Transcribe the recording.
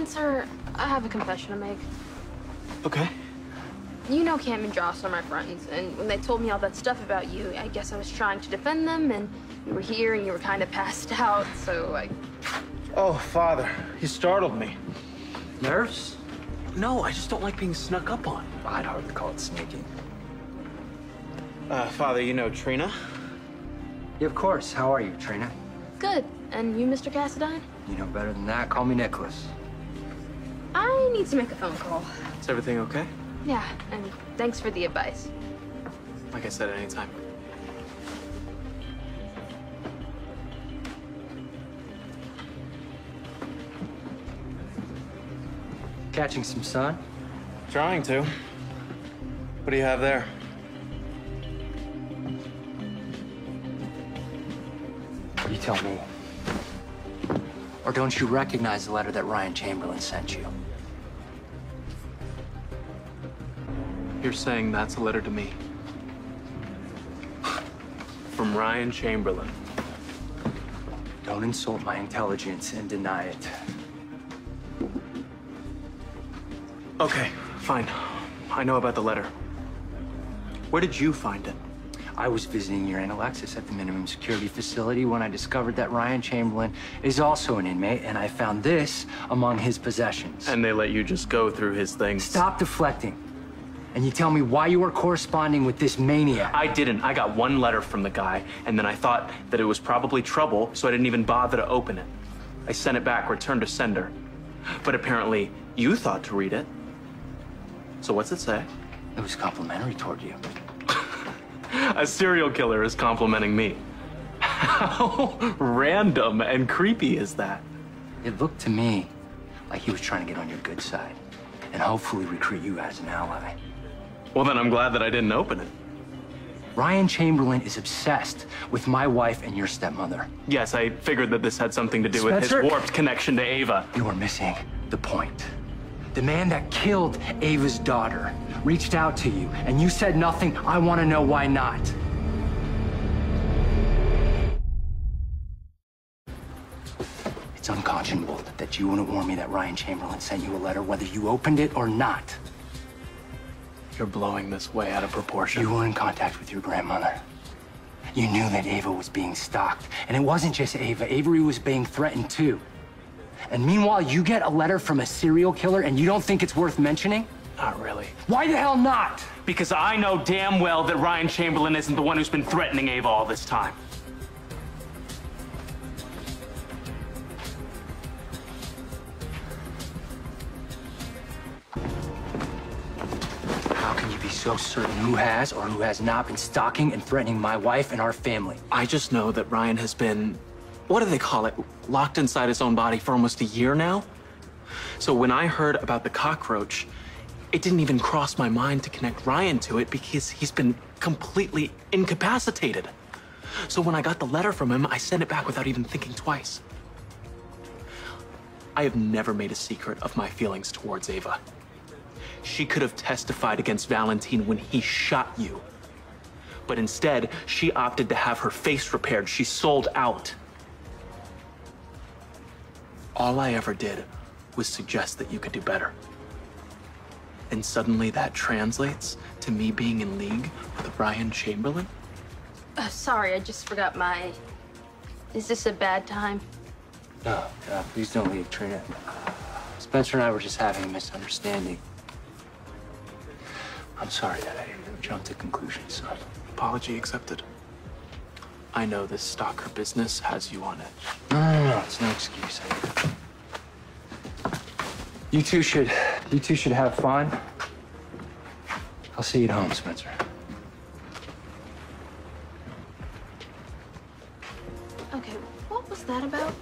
Spencer, I have a confession to make. Okay. You know Cam and Joss are my friends, and when they told me all that stuff about you, I guess I was trying to defend them, and you were here and you were kind of passed out, so I... Oh, Father, you startled me. Nerves? No, I just don't like being snuck up on. I'd hardly call it sneaking. Father, you know Trina? Yeah, of course. How are you, Trina? Good. And you, Mr. Cassadine? You know better than that. Call me Nicholas. I need to make a phone call. Is everything okay? Yeah, and thanks for the advice. Like I said, at any time. Catching some sun? Trying to. What do you have there? You tell me. Or don't you recognize the letter that Ryan Chamberlain sent you? You're saying that's a letter to me? From Ryan Chamberlain. Don't insult my intelligence and deny it. Okay, fine. I know about the letter. Where did you find it? I was visiting your Aunt Alexis at the minimum security facility when I discovered that Ryan Chamberlain is also an inmate, and I found this among his possessions. And they let you just go through his things? Stop deflecting. And you tell me why you are corresponding with this maniac. I didn't. I got one letter from the guy, and then I thought that it was probably trouble, so I didn't even bother to open it. I sent it back, return to sender. But apparently, you thought to read it. So what's it say? It was complimentary toward you. A serial killer is complimenting me. How random and creepy is that? It looked to me like he was trying to get on your good side and hopefully recruit you as an ally. Well, then I'm glad that I didn't open it. Ryan Chamberlain is obsessed with my wife and your stepmother. Yes, I figured that this had something to do Spencer? with his warped connection to Ava. You are missing the point. The man that killed Ava's daughter reached out to you, and you said nothing. I want to know why not. It's unconscionable that you wouldn't warn me that Ryan Chamberlain sent you a letter, whether you opened it or not. You're blowing this way out of proportion. You were in contact with your grandmother. You knew that Ava was being stalked. And it wasn't just Ava. Avery was being threatened, too. And meanwhile, you get a letter from a serial killer and you don't think it's worth mentioning? Not really. Why the hell not? Because I know damn well that Ryan Chamberlain isn't the one who's been threatening Ava all this time. How can you be so certain who has or who has not been stalking and threatening my wife and our family? I just know that Ryan has been, what do they call it, locked inside his own body for almost a year now? So when I heard about the cockroach, it didn't even cross my mind to connect Ryan to it because he's been completely incapacitated. So when I got the letter from him, I sent it back without even thinking twice. I have never made a secret of my feelings towards Ava. She could have testified against Valentine when he shot you. But instead, she opted to have her face repaired. She sold out. All I ever did was suggest that you could do better. And suddenly that translates to me being in league with Ryan Chamberlain? Sorry, I just forgot my... Is this a bad time? No, please don't leave, Trina. Spencer and I were just having a misunderstanding. I'm sorry that I jumped to conclusions, son. Apology accepted. I know this stalker business has you on it. No, it's no excuse. You two should have fun. I'll see you at home, Spencer. Okay, what was that about?